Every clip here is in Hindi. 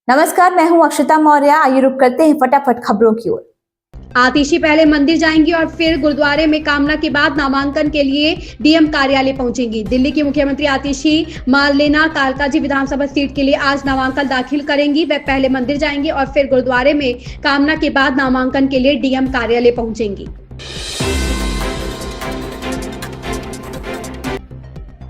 नमस्कार, मैं हूं अक्षता मौर्य। आइए रुक करते हैं फटाफट खबरों की ओर। आतिशी पहले मंदिर जाएंगी और फिर गुरुद्वारे में कामना के बाद नामांकन के लिए डीएम कार्यालय पहुंचेंगी। दिल्ली की मुख्यमंत्री आतिशी मार्लेना कालकाजी विधानसभा सीट के लिए आज नामांकन दाखिल करेंगी। वे पहले मंदिर जाएंगी और फिर गुरुद्वारे में कामना के बाद नामांकन के लिए डीएम कार्यालय पहुंचेंगी।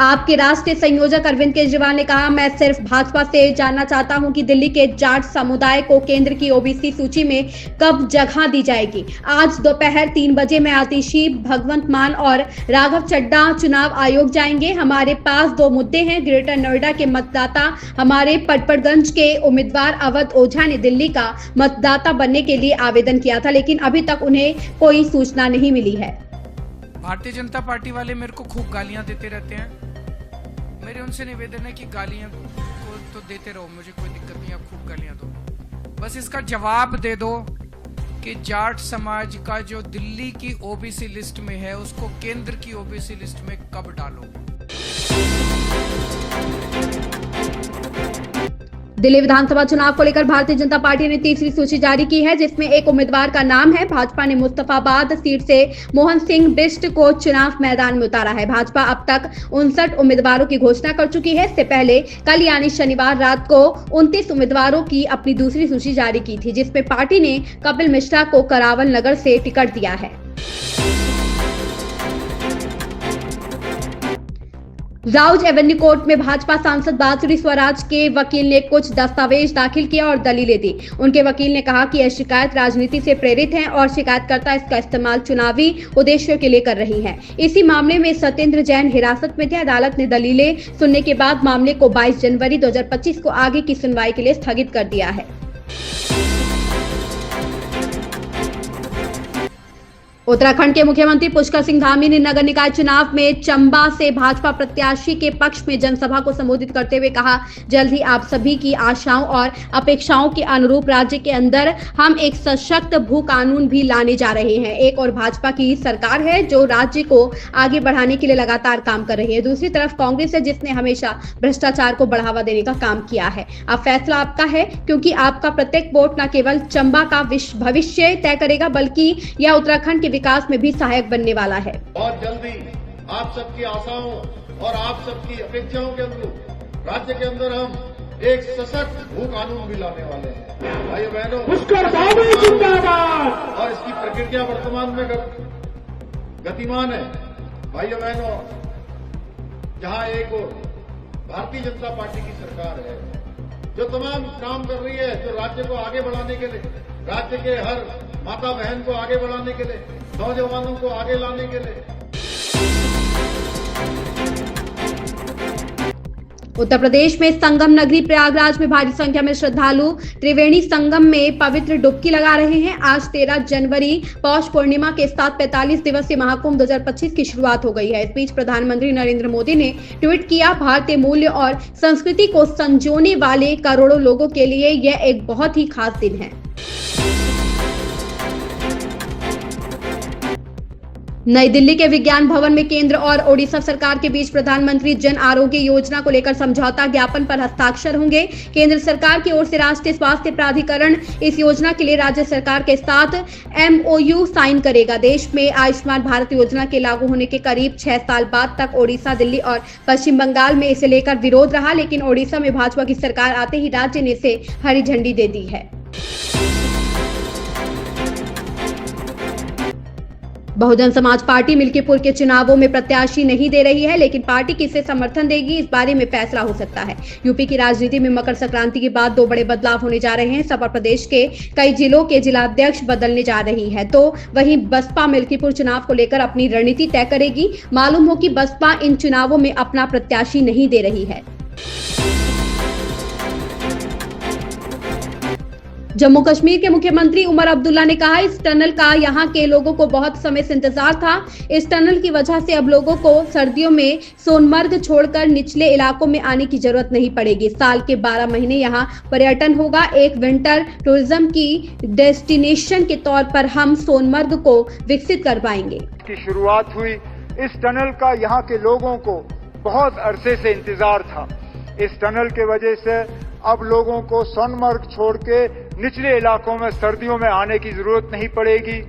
आपके राष्ट्रीय संयोजक अरविंद केजरीवाल ने कहा, मैं सिर्फ भाजपा से जानना चाहता हूं कि दिल्ली के जाट समुदाय को केंद्र की ओबीसी सूची में कब जगह दी जाएगी। आज दोपहर 3 बजे मैं आतिशी, भगवंत मान और राघव चड्ढा चुनाव आयोग जाएंगे। हमारे पास 2 मुद्दे हैं। ग्रेटर नोएडा के मतदाता हमारे पटपड़गंज के उम्मीदवार अवध ओझा ने दिल्ली का मतदाता बनने के लिए आवेदन किया था, लेकिन अभी तक उन्हें कोई सूचना नहीं मिली है। भारतीय जनता पार्टी वाले मेरे को खूब गालियां देते रहते हैं। मेरे उनसे निवेदन है कि गालियां को तो देते रहो, मुझे कोई दिक्कत नहीं, आप खूब गालियां दो। बस इसका जवाब दे दो कि जाट समाज का जो दिल्ली की ओबीसी लिस्ट में है उसको केंद्र की ओबीसी लिस्ट में कब डालो। दिल्ली विधानसभा चुनाव को लेकर भारतीय जनता पार्टी ने तीसरी सूची जारी की है, जिसमें एक उम्मीदवार का नाम है। भाजपा ने मुस्तफाबाद सीट से मोहन सिंह बिष्ट को चुनाव मैदान में उतारा है। भाजपा अब तक 59 उम्मीदवारों की घोषणा कर चुकी है। इससे पहले कल यानी शनिवार रात को 29 उम्मीदवारों की अपनी दूसरी सूची जारी की थी, जिसमें पार्टी ने कपिल मिश्रा को करावल नगर से टिकट दिया है। राउज एवेन्यू कोर्ट में भाजपा सांसद बांसुरी स्वराज के वकील ने कुछ दस्तावेज दाखिल किया और दलीलें दी। उनके वकील ने कहा कि यह शिकायत राजनीति से प्रेरित है और शिकायतकर्ता इसका इस्तेमाल चुनावी उद्देश्यों के लिए कर रही है। इसी मामले में सत्येंद्र जैन हिरासत में थे। अदालत ने दलीलें सुनने के बाद मामले को 22 जनवरी 2025 को आगे की सुनवाई के लिए स्थगित कर दिया है। उत्तराखंड के मुख्यमंत्री पुष्कर सिंह धामी ने नगर निकाय चुनाव में चंबा से भाजपा प्रत्याशी के पक्ष में जनसभा को संबोधित करते हुए कहा, जल्द ही आप सभी की आशाओं और अपेक्षाओं के अनुरूप राज्य के अंदर हम एक सशक्त भू कानून भी लाने जा रहे हैं। एक और भाजपा की सरकार है जो राज्य को आगे बढ़ाने के लिए लगातार काम कर रही है। दूसरी तरफ कांग्रेस है जिसने हमेशा भ्रष्टाचार को बढ़ावा देने का काम किया है। अब फैसला आपका है, क्योंकि आपका प्रत्येक वोट न केवल चंबा का भविष्य तय करेगा, बल्कि यह उत्तराखंड के विकास में भी सहायक बनने वाला है। बहुत जल्दी आप सबकी आशाओं और आप सबकी अपेक्षाओं के अनुरूप राज्य के अंदर हम एक सशक्त भू कानून भी लाने वाले हैं। भाइयों बहनों, और इसकी प्रक्रिया वर्तमान में गतिमान है। भाइयों बहनों, जहां एक और भारतीय जनता पार्टी की सरकार है जो तमाम काम कर रही है, जो राज्य को आगे बढ़ाने के लिए, राज्य के हर माता बहन को आगे बढ़ाने के लिए, नौजवानों को आगे लाने के लिए। उत्तर प्रदेश में संगम नगरी प्रयागराज में भारी संख्या में श्रद्धालु त्रिवेणी संगम में पवित्र डुबकी लगा रहे हैं। आज 13 जनवरी पौष पूर्णिमा के साथ 45 दिवसीय महाकुंभ 2025 की शुरुआत हो गई है। इस बीच प्रधानमंत्री नरेंद्र मोदी ने ट्वीट किया, भारतीय मूल्य और संस्कृति को संजोने वाले करोड़ों लोगों के लिए यह एक बहुत ही खास दिन है। नई दिल्ली के विज्ञान भवन में केंद्र और ओडिशा सरकार के बीच प्रधानमंत्री जन आरोग्य योजना को लेकर समझौता ज्ञापन पर हस्ताक्षर होंगे। केंद्र सरकार की ओर से राष्ट्रीय स्वास्थ्य प्राधिकरण इस योजना के लिए राज्य सरकार के साथ MOU साइन करेगा। देश में आयुष्मान भारत योजना के लागू होने के करीब 6 साल बाद तक ओडिशा, दिल्ली और पश्चिम बंगाल में इसे लेकर विरोध रहा, लेकिन ओडिशा में भाजपा की सरकार आते ही राज्य ने इसे हरी झंडी दे दी है। बहुजन समाज पार्टी मिल्कीपुर के चुनावों में प्रत्याशी नहीं दे रही है, लेकिन पार्टी किसे समर्थन देगी इस बारे में फैसला हो सकता है। यूपी की राजनीति में मकर संक्रांति के बाद 2 बड़े बदलाव होने जा रहे हैं। सपा प्रदेश के कई जिलों के जिलाध्यक्ष बदलने जा रही है, तो वहीं बसपा मिल्कीपुर चुनाव को लेकर अपनी रणनीति तय करेगी। मालूम हो कि बसपा इन चुनावों में अपना प्रत्याशी नहीं दे रही है। जम्मू कश्मीर के मुख्यमंत्री उमर अब्दुल्ला ने कहा, इस टनल का यहां के लोगों को बहुत समय से इंतजार था। इस टनल की वजह से अब लोगों को सर्दियों में सोनमर्ग छोड़कर निचले इलाकों में आने की जरूरत नहीं पड़ेगी। साल के 12 महीने यहां पर्यटन होगा। एक विंटर टूरिज्म की डेस्टिनेशन के तौर पर हम सोनमर्ग को विकसित कर पाएंगे। की शुरुआत हुई, इस टनल का यहाँ के लोगों को बहुत अरसे से इंतजार था। इस टनल के वजह से अब लोगों को सोनमर्ग छोड़ के निचले इलाकों में सर्दियों में आने की जरूरत नहीं पड़ेगी।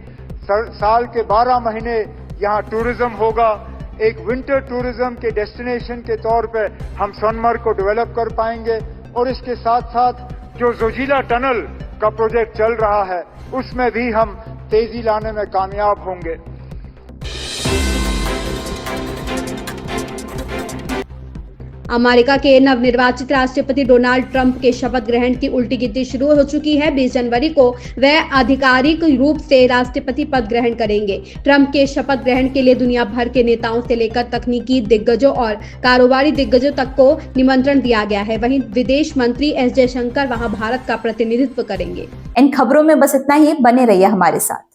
साल के 12 महीने यहाँ टूरिज्म होगा। एक विंटर टूरिज्म के डेस्टिनेशन के तौर पे हम सोनमर्ग को डेवलप कर पाएंगे और इसके साथ साथ जो जोजिला टनल का प्रोजेक्ट चल रहा है उसमें भी हम तेजी लाने में कामयाब होंगे। अमेरिका के नवनिर्वाचित राष्ट्रपति डोनाल्ड ट्रंप के शपथ ग्रहण की उल्टी गिनती शुरू हो चुकी है। 20 जनवरी को वह आधिकारिक रूप से राष्ट्रपति पद ग्रहण करेंगे। ट्रंप के शपथ ग्रहण के लिए दुनिया भर के नेताओं से लेकर तकनीकी दिग्गजों और कारोबारी दिग्गजों तक को निमंत्रण दिया गया है। वहीं विदेश मंत्री एस जयशंकर वहां भारत का प्रतिनिधित्व करेंगे। इन खबरों में बस इतना ही। बने रहिए हमारे साथ।